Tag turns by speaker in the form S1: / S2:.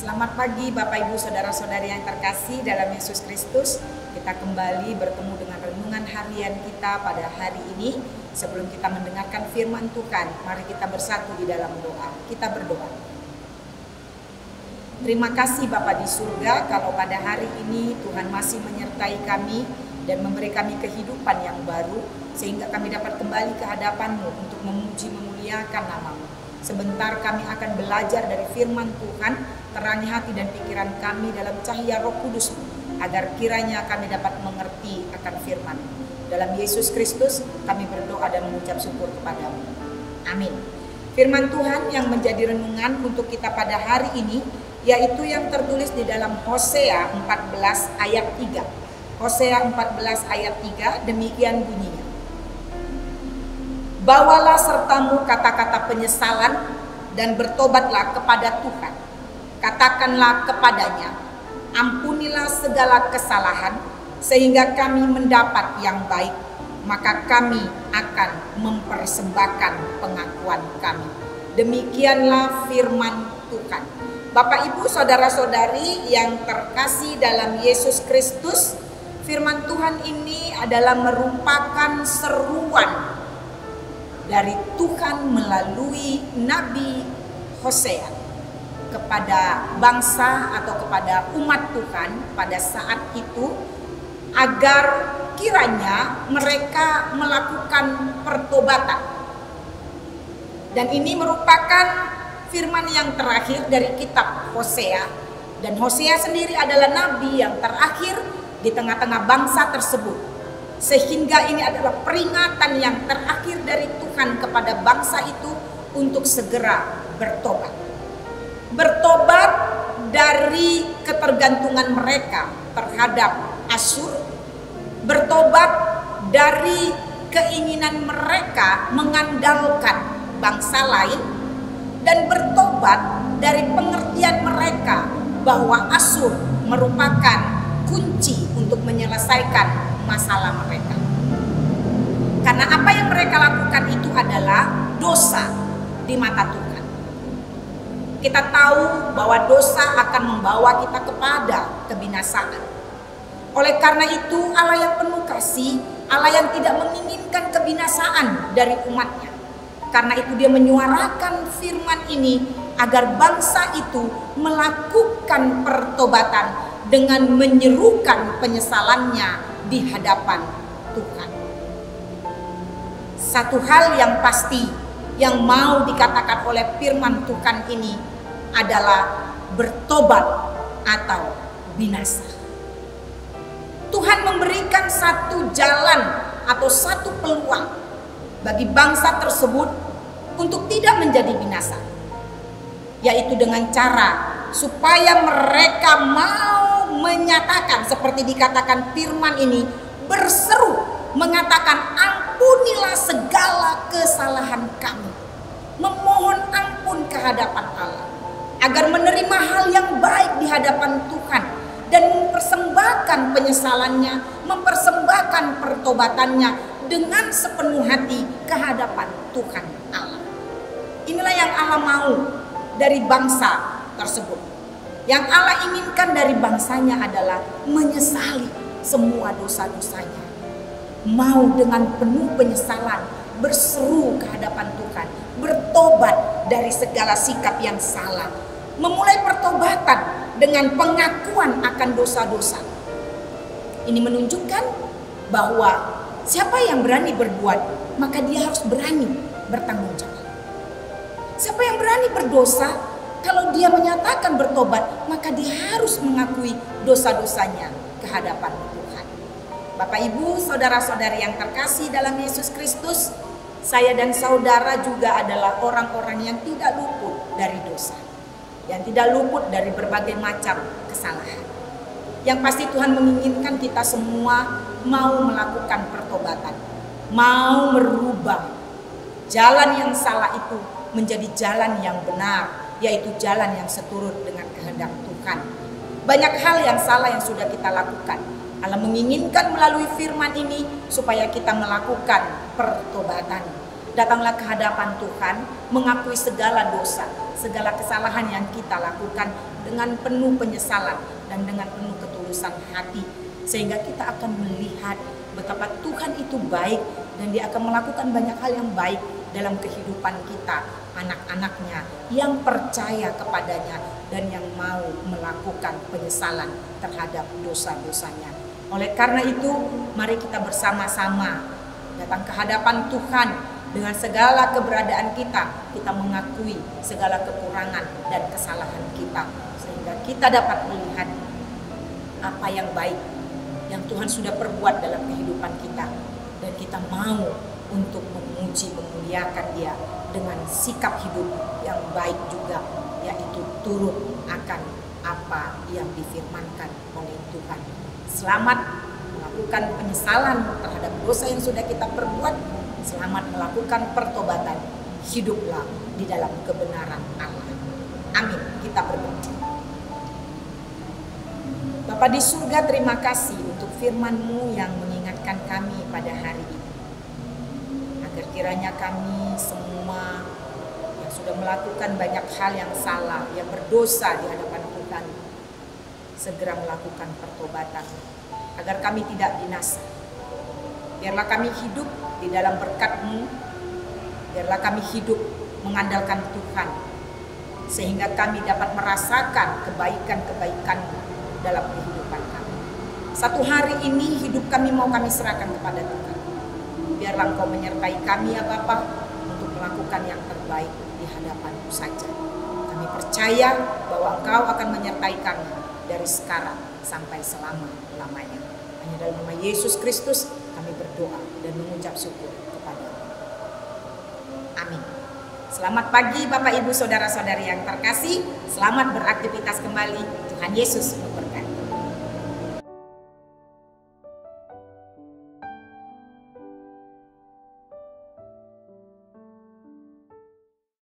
S1: Selamat pagi Bapak Ibu Saudara-saudari yang terkasih dalam Yesus Kristus. Kita kembali bertemu dengan renungan harian kita pada hari ini. Sebelum kita mendengarkan firman Tuhan, mari kita bersatu di dalam doa. Kita berdoa. Terima kasih Bapa di surga, kalau pada hari ini Tuhan masih menyertai kami dan memberi kami kehidupan yang baru, sehingga kami dapat kembali ke hadapan-Mu untuk memuji memuliakan nama-Mu. Sebentar kami akan belajar dari firman Tuhan, terangi hati dan pikiran kami dalam cahaya Roh Kudus, agar kiranya kami dapat mengerti akan firman. Dalam Yesus Kristus kami berdoa dan mengucap syukur kepadamu. Amin. Firman Tuhan yang menjadi renungan untuk kita pada hari ini, yaitu yang tertulis di dalam Hosea 14 ayat 3. Hosea 14 ayat 3, demikian bunyinya. Bawalah sertamu kata-kata penyesalan dan bertobatlah kepada Tuhan. Katakanlah kepadanya, ampunilah segala kesalahan sehingga kami mendapat yang baik, maka kami akan mempersembahkan pengakuan kami. Demikianlah firman Tuhan. Bapak Ibu saudara-saudari yang terkasih dalam Yesus Kristus, firman Tuhan ini adalah merupakan seruan dari Tuhan melalui Nabi Hosea kepada bangsa atau kepada umat Tuhan pada saat itu, agar kiranya mereka melakukan pertobatan. Dan ini merupakan firman yang terakhir dari kitab Hosea, dan Hosea sendiri adalah nabi yang terakhir di tengah-tengah bangsa tersebut. Sehingga ini adalah peringatan yang terakhir dari Tuhan kepada bangsa itu untuk segera bertobat. Bertobat dari ketergantungan mereka terhadap Asyur, bertobat dari keinginan mereka mengandalkan bangsa lain, dan bertobat dari pengertian mereka bahwa Asyur merupakan kunci untuk menyelesaikan masalah mereka. Karena apa yang mereka lakukan itu adalah dosa di mata Tuhan. Kita tahu bahwa dosa akan membawa kita kepada kebinasaan. Oleh karena itu, Allah yang penuh kasih, Allah yang tidak menginginkan kebinasaan dari umatnya. Karena itu dia menyuarakan firman ini agar bangsa itu melakukan pertobatan dengan menyerukan penyesalannya di hadapan Tuhan. Satu hal yang pasti yang mau dikatakan oleh firman Tuhan ini adalah bertobat atau binasa. Tuhan memberikan satu jalan atau satu peluang bagi bangsa tersebut untuk tidak menjadi binasa, yaitu dengan cara supaya mereka mau menyatakan seperti dikatakan firman ini, berseru mengatakan ampunilah segala kesalahan kami, memohon ampun ke hadapan Allah agar menerima hal yang baik di hadapan Tuhan dan mempersembahkan penyesalannya, mempersembahkan pertobatannya dengan sepenuh hati ke hadapan Tuhan Allah. Inilah yang Allah mau dari bangsa tersebut. Yang Allah inginkan dari bangsanya adalah menyesali semua dosa-dosanya. Mau dengan penuh penyesalan berseru ke hadapan Tuhan, bertobat dari segala sikap yang salah, memulai pertobatan dengan pengakuan akan dosa-dosa. Ini menunjukkan bahwa siapa yang berani berbuat, maka dia harus berani bertanggung jawab. Siapa yang berani berdosa, kalau dia menyatakan bertobat, maka dia harus mengakui dosa-dosanya ke hadapan Tuhan. Bapak Ibu, saudara-saudari yang terkasih dalam Yesus Kristus, saya dan saudara juga adalah orang-orang yang tidak luput dari dosa, yang tidak luput dari berbagai macam kesalahan. Yang pasti Tuhan menginginkan kita semua mau melakukan pertobatan, mau merubah jalan yang salah itu menjadi jalan yang benar, yaitu jalan yang seturut dengan kehendak Tuhan. Banyak hal yang salah yang sudah kita lakukan. Allah menginginkan melalui firman ini supaya kita melakukan pertobatan. Datanglah ke hadapan Tuhan, mengakui segala dosa, segala kesalahan yang kita lakukan, dengan penuh penyesalan dan dengan penuh ketulusan hati, sehingga kita akan melihat betapa Tuhan itu baik dan Dia akan melakukan banyak hal yang baik dalam kehidupan kita, anak-anaknya yang percaya kepadanya dan yang mau melakukan penyesalan terhadap dosa-dosanya. Oleh karena itu, mari kita bersama-sama datang ke hadapan Tuhan dengan segala keberadaan kita mengakui segala kekurangan dan kesalahan kita, sehingga kita dapat melihat apa yang baik yang Tuhan sudah perbuat dalam kehidupan kita, dan kita mau untuk memuji memuliakan Dia dengan sikap hidup yang baik juga, yaitu turut akan apa yang difirmankan oleh Tuhan. Selamat melakukan penyesalan terhadap dosa yang sudah kita perbuat, selamat melakukan pertobatan, hiduplah di dalam kebenaran Allah. Amin. Kita berdoa. Bapa di surga, terima kasih untuk firman-Mu yang mengingatkan kami pada hari ini, agar kiranya kami semua yang sudah melakukan banyak hal yang salah, yang berdosa di hadapan Tuhan, segera melakukan pertobatan, agar kami tidak binasa. Biarlah kami hidup di dalam berkat-Mu, biarlah kami hidup mengandalkan Tuhan, sehingga kami dapat merasakan kebaikan-kebaikan-Mu dalam kehidupan kami. Satu hari ini hidup kami mau kami serahkan kepada Tuhan. Biarlah Engkau menyertai kami ya Bapa, untuk melakukan yang terbaik di hadapan-Mu saja. Kami percaya bahwa Engkau akan menyertai kami dari sekarang sampai selama-lamanya. Hanya dalam nama Yesus Kristus kami berdoa dan mengucap syukur kepada-Mu. Amin. Selamat pagi Bapak Ibu Saudara-saudari yang terkasih. Selamat beraktivitas kembali. Tuhan Yesus memberkati.